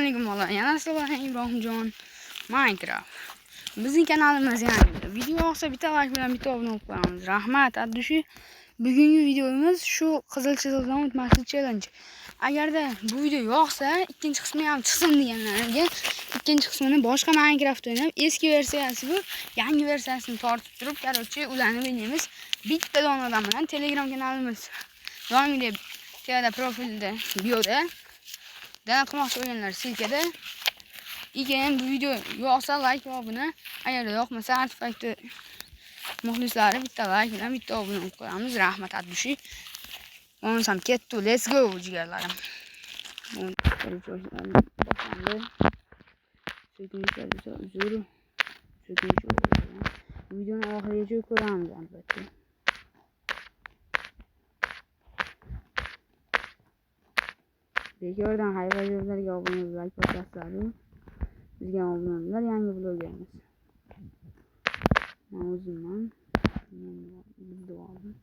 Assalomu alaykum. Yana sizlar Ibrohimjon Minecraft. Bizning kanalimiz yangi. Video yoqsa bitta like bilan bitta obuna bo'lib qo'yamiz. Rahmat. Addushi. Bugungi videomiz shu qizil chiziqdan o'tmaslik challenge. Agarda bu video yoqsa, ikkinchi qismi ham chiqsin deganlarga ikkinchi qismini boshqa Minecraft o'ynab, eski versiyasi bu, yangi versiyasini tortib turib, qarochi ularni o'ynaymiz. Bitta donadan bilan Telegram kanalimiz. Doimgidek teada profilda, bioda Dana qilmoqchi o'yinlar silkada. Keyin bu video yoqsa like va obuna, agarda yoqmasa artefakti muxlislari bitta like bilan bitta obuna qo'yamiz. Rahmat Addushi. Onsam ketdi. Let's go jigarlarim. Videoni oxirigacha ko'ramiz albatta. Bekordan hayvonlarga obuna like bosasizlar. Bizga obunalar yangi vlogimiz. Men o'zimman video oldim.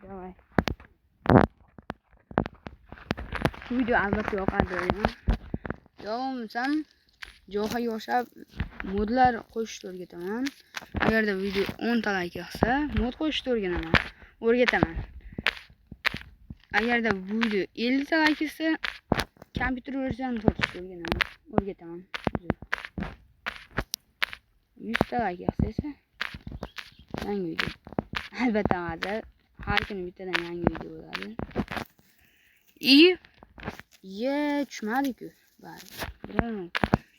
Davay. Bu video albatta yoqadi. Yo'qolmasam Jo'xaga o'xshab modlar qo'shishni o'rgataman. Agarda video 10 ta like yoqsa, mod qo'shishni o'rgataman. Agarda bu video 50 ta like esa, kompyuter versiyasini tortishni o'rgataman. 100 ta like yoqsa esa yangi video. Albatta hozir har kuni bittadan yangi video bo'ladi. Tushmadi-ku. Bari.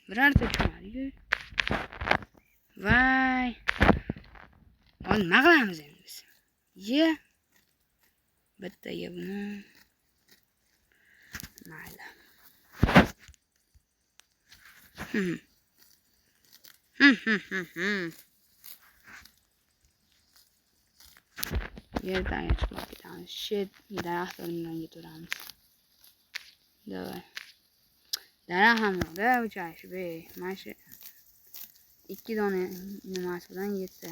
Birorta tushmadi-ku. Vay. Hozir nima qilamiz endi biz? Bittaga buni. Mayli. Yerdan chiqib ketamiz. Shet daraxtlardan ketaveramiz. Davay. Daraxt ham yo'q-da, o'chashi be. Mana shu 2 dona nimasi bilan yetsa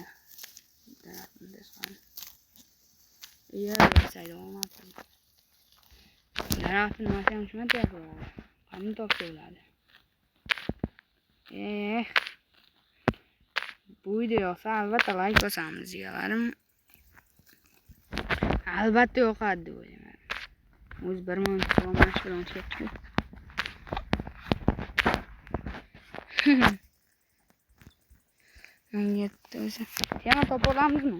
daraxtni desam. Sayda olmadim. Daraxtni nimasi ham shunday topiladi. Qani topiladi. Bu video yoqsa albatta like bosamiz jigarlarim. Albatta yoqadi deb o'ylayman. O'z 1000 mashq bilan ketdi. Yetdi o'zi. Yana topa olamizmi?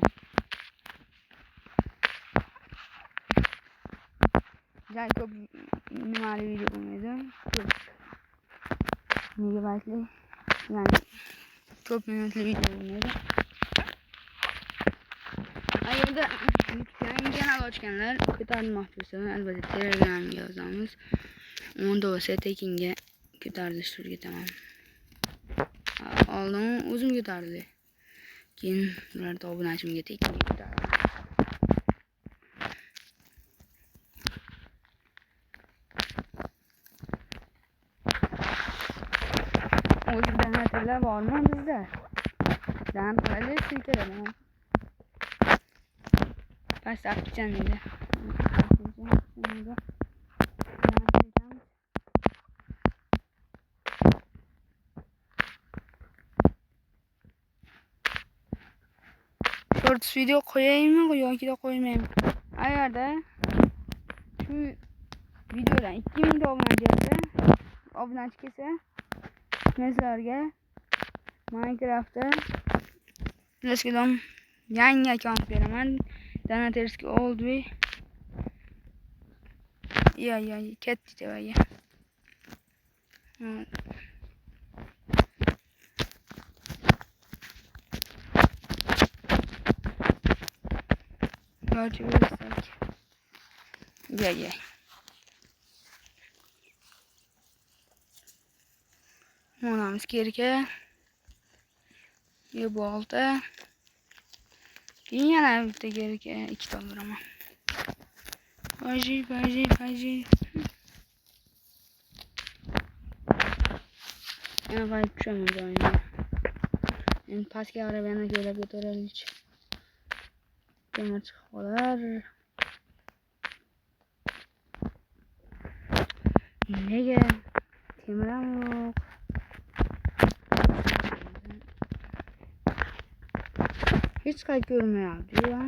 Jay ko'p nimali video bo'lmaydi. Megabaytli, ya'ni ko'p minutli video bo'lmaydi. Agarda yangi kanal ochganlar ko'tarilmoqchi bo'lsa, albatta Telegramga yozamiz. Unda bo'lsa tekinga ko'tarilish o'rgataman. Oldin o'zim ko'tardi. Keyin ularga obunachimga tekinga ko'taraman. O'zi danatirlar bormi bizda? Dan qilaylik silkaladan. Pastda apichan edi. Shorts video qo'yaymi yoki qo'ymaymi? Agarda shu videodan 2000 ta obunachi kelsa, obunachi kelsa, sizlarga Minecraftda Flash'dan yangi account beraman. Danaterski old way. Ketdi devaga. Görücü gösterdik. Gel. Monamız gerike. Bu alta. Yana bir de gerike. 2 dolar ama. Vajı. Yana bayıp düşemez oyunu. Yani paske arabana gelip götürelim hiç. Demir çıkıyorlar. Temiram yo'q. Hech qayta ko'rmayapti ya.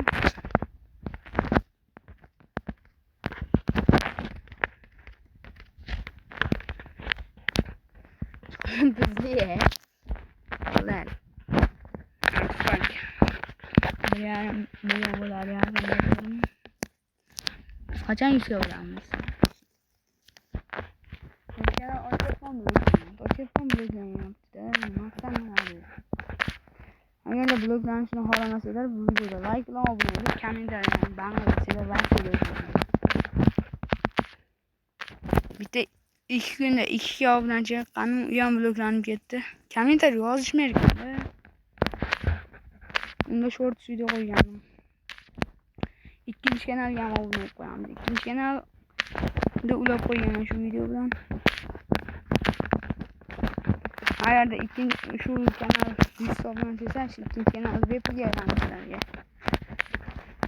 Bizli ular. Bak. Yarın bu olar yarın. Qachon ishga boramiz? Ochib bloklanyapti-da. Maqtanadi. Agar bloklanishni xohlamasanglar, bu videoga like bilan obuna bo'lib, kommentariyani banglasanglar va bitta 2 kunda 2 obunachi chiqqanim, u ham bloklanib ketdi. Kommentariy yozishmay ekan-da. Unda shorts video qo'ygandim. Ikkinchi kanalga ham obuna bo'lib qo'yamiz. Ikkinchi kanalda ulab qo'yganman shu video bilan. Agarda shu kanal 100 obunachi bo'lsa, ikkinchi kanal bepul beramiz sizlarga.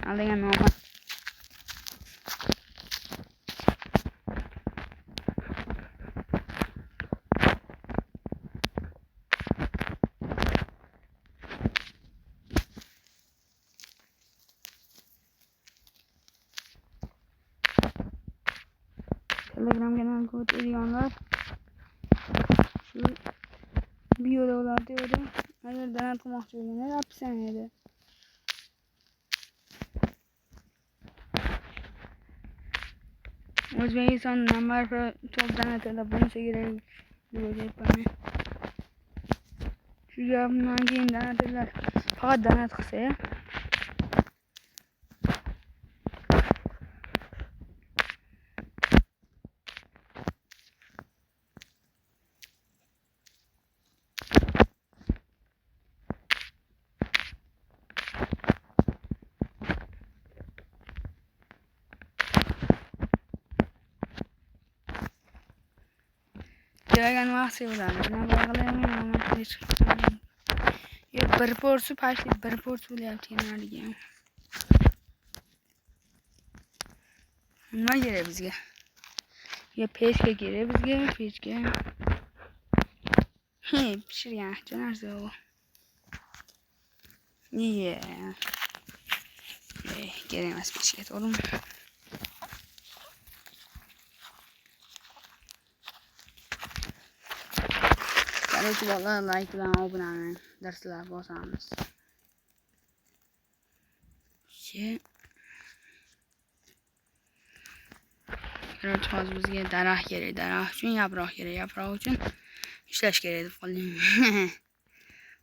Aldagan nomad. Telegram kanaliga o'tadiganlar shu bioda ular deydi. Agar donat qilmoqchi bo'lganlar opsiyada. O'zbekiston number top donatlarda bo'lsa kerak deb o'ylayapman. Shu gapdan keyin donatlar faqat donat qilsa ya. Kelagan vaqt bo'ladi. Nima qilaman? Bir porsi pashli, bir porsi bo'lyapti kanaliga. Nima kerak bizga? Ya pechka kerak bizga, pechka. Pishirgan yaxshi narsa bu. Kerak emas pechka, to'g'rimi? Qarorchi bolalar, like bilan obunani darslar bosamiz. Qarorchi hozir bizga daraxt kerak, daraxt uchun yaproq kerak, yaproq uchun ishlash kerak deb qoldim.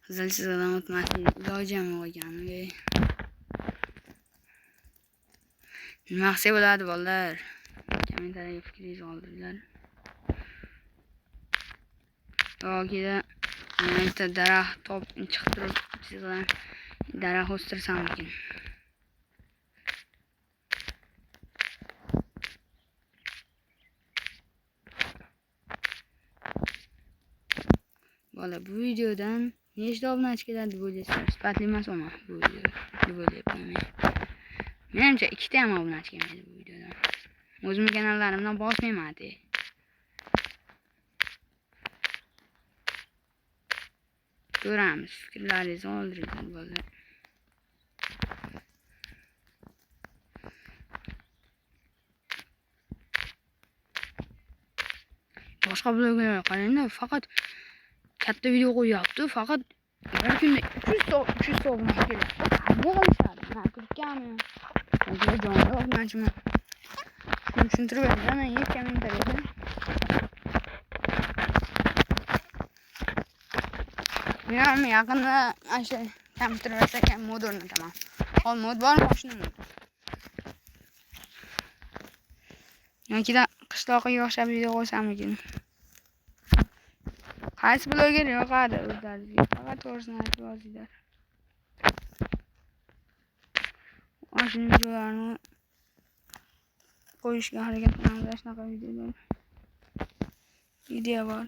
Qizil chizig'dan o'tmaslik ilojim yo'q ekan. Nima qilsa bo'ladi bolalar? Kommentariyaga fikringizni qoldiringlar. Yo'g'ida bitta daraxt top chiqtirib chizgan daraxt o'stirsam ekan. Bola bu videodan nechta obunachi keladi deb o'ylaysizlar? Sifatli emas bu video deb o'ylayapman. Menimcha 2 ta ham obunachi kelmaydi bu videodan. O'zimning kanallarimdan bosmayman-da. Ko'ramiz, fikrlaringizni qoldiringlar bolalar. Boshqa blogerlar qaranglar, faqat katta video qo'yapti, faqat bir kunda 300 obuna keladi. Qanday qilishadi? Men kirganman. O'zim jonli obunachiman. Shuni tushuntirib beraman, men kommentariyada. Men yaqinda o'sha kompyuter vasaga mod o'rnataman. Hol mod bormi, mashina mod? Yokida qishloqqa o'xshab video qo'ysam ekan. Qaysi bloger yoqadi o'zlaringizga? Faqat to'g'risini aytib yozinglar. Mashina videolarini qo'yishga harakat qilamiz, shunaqa videolar. Video bor.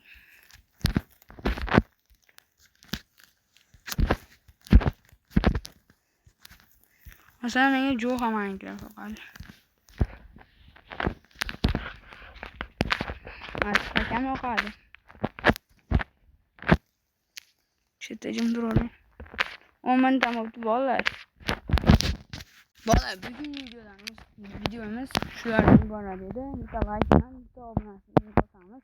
Masalan, menga Jo'xa Minecraft yoqadi. Akam yoqadi. Chetejim duralım. 10 minutdan bo'pti bolalar. Bolalar bugungi videomiz shulardan iborat edi. Bitta like bilan bitta obunachini bosamiz.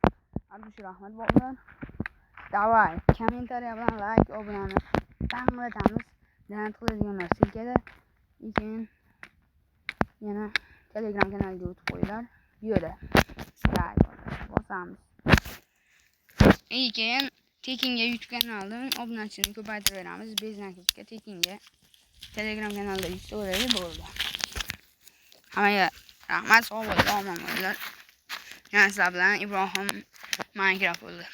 Abdushi rahmat bolalar. Davay, kommentariya bilan like, obunani ta'minlatamiz. Degan qiladiganlar silkada. Keyin yana Telegram kanaliga o'tib qo'yinglar. Bu yerda subscribe bosamiz. Keyin tekinga YouTube kanalidan obunachini ko'paytiraveramiz. Beznaklikka tekinga Telegram kanalida yutaveradi bo'ldi. Hammaga rahmat, sog' bo'linglar, omon bo'linglar. Yana sizlar bilan Ibrohim Minecraft bo'ldi.